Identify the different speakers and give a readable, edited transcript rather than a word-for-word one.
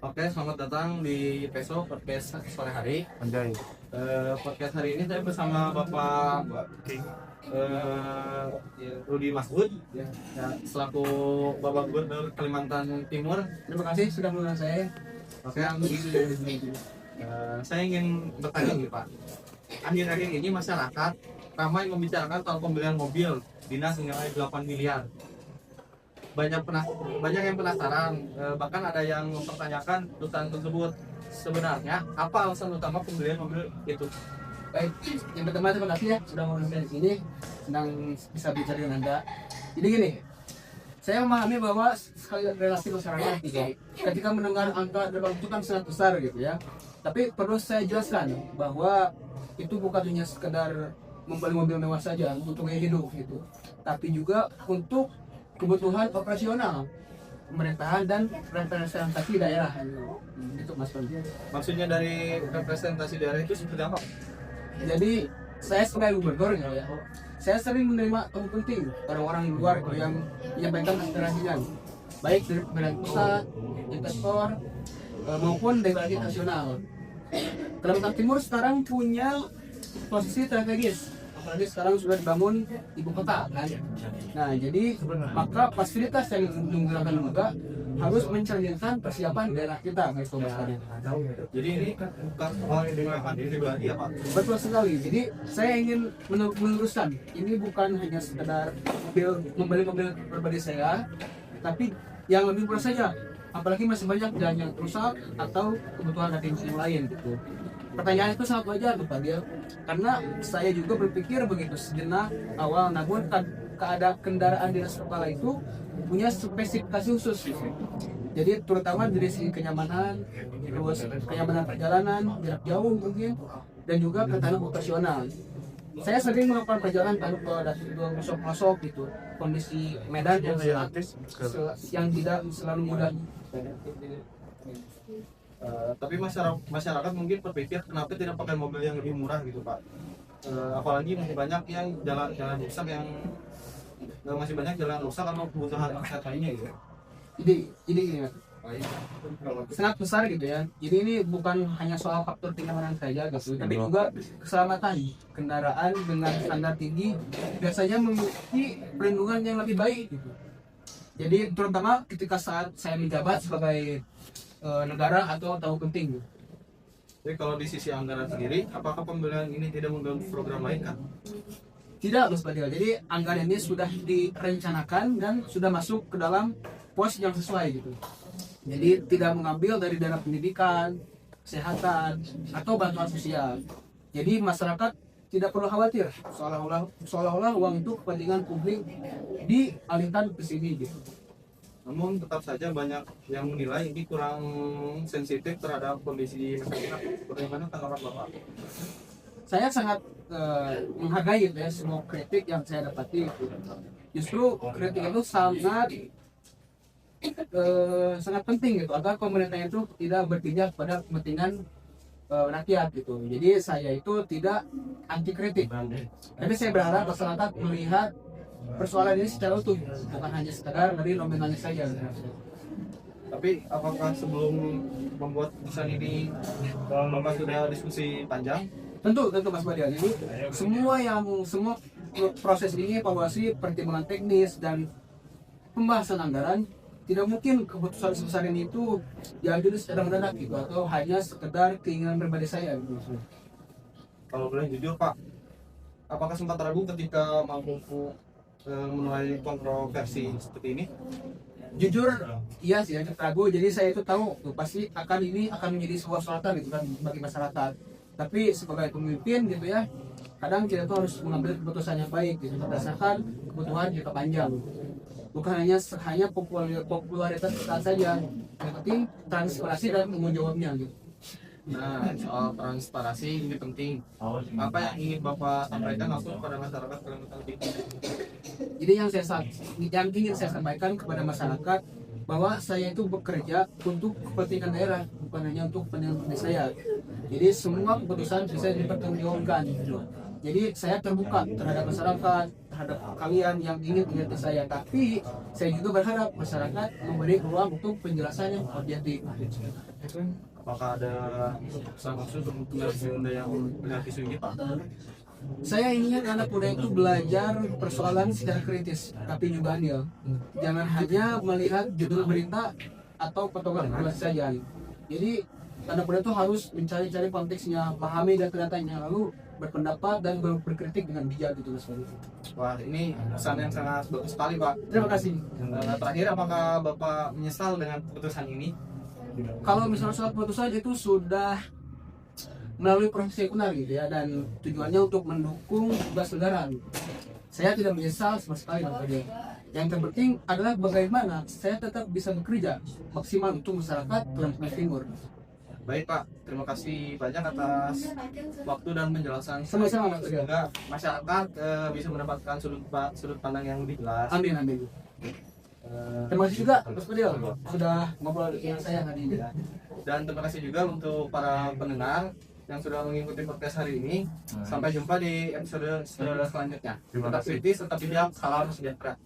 Speaker 1: Oke, selamat datang di Peso Podcast sore hari.
Speaker 2: Anjay.
Speaker 1: Podcast hari ini saya bersama Bapak Rudi Masud, ya, selaku Bapak Gubernur Kalimantan Timur.
Speaker 3: Terima kasih sudah mengundang saya.
Speaker 1: Oke, saya ingin bertanya nih Pak. Akhir-akhir ini masyarakat ramai membicarakan soal pembelian mobil dinas senilai 8 miliar. Banyak yang penasaran, bahkan ada yang mempertanyakan perusahaan tersebut. Sebenarnya apa alasan utama pembelian mobil itu?
Speaker 3: Baik, yang pertama terima kasih ya sudah mengundang saya di sini. Senang bisa bicara dengan Anda. Jadi gini, saya memahami bahwa sekali relasi masyarakat gitu, ketika mendengar angka 8 itu kan sangat besar gitu ya. Tapi perlu saya jelaskan bahwa itu bukan hanya sekedar membeli mobil mewah saja untuk gaya hidup gitu, tapi juga untuk kebutuhan operasional pemerintahan dan representasi daerah gitu Mas Fandi.
Speaker 1: Maksudnya dari representasi daerah itu seperti apa?
Speaker 3: Jadi saya sebagai gubernur gitu ya, saya sering menerima tamu penting orang-orang luar gitu, yang menyampaikan aspirasinya, baik dari pemerintah pusat, investor maupun dari nasional. Kalimantan Timur sekarang punya posisi strategis, apalagi sekarang sudah dibangun ibu kota kan. Nah jadi maka fasilitas yang digunakan juga harus mencerminkan persiapan daerah kita guys.
Speaker 1: Jadi ini bukan hal yang digunakan diri pribadi ya Pak?
Speaker 3: Betul sekali. Jadi saya ingin meluruskan, ini bukan hanya sekedar membeli mobil pribadi saya, tapi yang lebih murah saja. Apalagi masih banyak jalan yang rusak atau kebutuhan dari yang lain gitu. Pertanyaan itu sangat wajar tuh Pak dia, karena saya juga berpikir begitu sejenak awal, namun keadaan kendaraan dinas kepala itu punya spesifikasi khusus gitu. Jadi terutama dari segi kenyamanan, terus kenyamanan perjalanan jarak jauh mungkin, dan juga ketahanan operasional. Saya sering melakukan perjalanan kalau ke pelosok-pelosok gitu, kondisi medan yang tidak selalu mudah.
Speaker 1: Tapi masyarakat mungkin berpikir kenapa tidak pakai mobil yang lebih murah gitu Pak? Apalagi masih banyak yang jalan rusak masih banyak jalan rusak atau kebutuhan akses lainnya gitu.
Speaker 3: Jadi sangat besar gitu ya. Jadi ini bukan hanya soal faktor kenyamanan saja gitu, tapi juga keselamatan. Kendaraan dengan standar tinggi biasanya memiliki perlindungan yang lebih baik gitu. Jadi terutama ketika saat saya menjabat sebagai negara atau tahu penting gitu.
Speaker 1: Jadi kalau di sisi anggaran sendiri, apakah pembelian ini tidak mengganggu program lain kan?
Speaker 3: Tidak Mas Fadil. Jadi anggaran ini sudah direncanakan dan sudah masuk ke dalam pos yang sesuai gitu. Jadi tidak mengambil dari dana pendidikan, kesehatan, atau bantuan sosial. Jadi masyarakat tidak perlu khawatir seolah-olah uang itu kepentingan publik dialihkan ke sini gitu.
Speaker 1: Namun tetap saja banyak yang menilai ini kurang sensitif terhadap kondisi masyarakat. Bagaimana tanggapan Bapak?
Speaker 3: Saya sangat menghargai gitu ya semua kritik yang saya dapati gitu. Justru kritik itu sangat penting gitu agar pemerintah itu tidak berpijak pada kepentingan rakyat gitu. Jadi saya itu tidak anti kritik, tapi saya berharap masyarakat melihat persoalan ini secara utuh, bukan hanya sekedar dari nominalnya saja.
Speaker 1: Tapi apakah sebelum membuat keputusan ini Bapak sudah diskusi panjang?
Speaker 3: Tentu Mas Badia. Jadi semua proses ini evaluasi, pertimbangan teknis dan pembahasan anggaran, tidak mungkin keputusan sebesar ini itu diambil secara mendadak gitu, atau hanya sekedar keinginan pribadi saya gitu.
Speaker 1: Kalau boleh jujur Pak, apakah sempat ragu ketika mampu menuai kontroversi seperti ini?
Speaker 3: Jujur, iya sih, agak ragu. Jadi saya itu tahu tuh, pasti akan menjadi sebuah sorotan gitu kan bagi masyarakat. Tapi sebagai pemimpin gitu ya, kadang kita tuh harus mengambil keputusan yang baik gitu, berdasarkan kebutuhan jangka panjang. Bukan hanya popularitas kita saja, yang penting transparansi dan tanggung jawabnya gitu.
Speaker 1: Nah, soal transparansi ini penting. Apa yang ingin Bapak sampaikan langsung kepada masyarakat Kalimantan Timur?
Speaker 3: Jadi yang ingin saya sampaikan kepada masyarakat bahwa saya itu bekerja untuk kepentingan daerah, bukan hanya untuk kepentingan saya. Jadi semua keputusan bisa dipertanggungjawabkan gitu. Jadi saya terbuka terhadap masyarakat, terhadap kalian yang ingin mengerti saya, tapi saya juga berharap masyarakat memberi ruang untuk penjelasannya objektif.
Speaker 1: Apakah ada pesan khusus untuk generasi muda yang melihat isu ini Pak?
Speaker 3: Saya ingin anak muda itu belajar persoalan secara kritis, tapi juga adil. Jangan hanya melihat judul berita atau potongan saja. Jadi anak muda itu harus mencari-cari konteksnya, pahami data-datanya, lalu berpendapat dan berkritik dengan bijak gitu Mas Fadil.
Speaker 1: Wah, ini pesan yang sangat bagus sekali Pak.
Speaker 3: Terima kasih.
Speaker 1: Terakhir, apakah Bapak menyesal dengan keputusan ini?
Speaker 3: Kalau misalnya soal keputusan itu sudah melalui proses sekunder gitu ya, dan tujuannya untuk mendukung tugas negara. Saya tidak menyesal sama sekali Mas Fadil. Yang terpenting adalah bagaimana saya tetap bisa bekerja maksimal untuk masyarakat Kalimantan Timur.
Speaker 1: Baik Pak, terima kasih banyak atas waktu dan penjelasan.
Speaker 3: Sama-sama Mas Fadil.
Speaker 1: Semoga masyarakat bisa mendapatkan sudut pandang yang lebih jelas.
Speaker 3: Amin amin. Terima kasih juga Mas Fadil sudah ngobrol dengan saya hari ini.
Speaker 1: Dan terima kasih juga untuk para pendengar yang sudah mengikuti podcast hari ini. Sampai jumpa di episode selanjutnya. Tetap kritis, tetap bijak, salam sejahtera.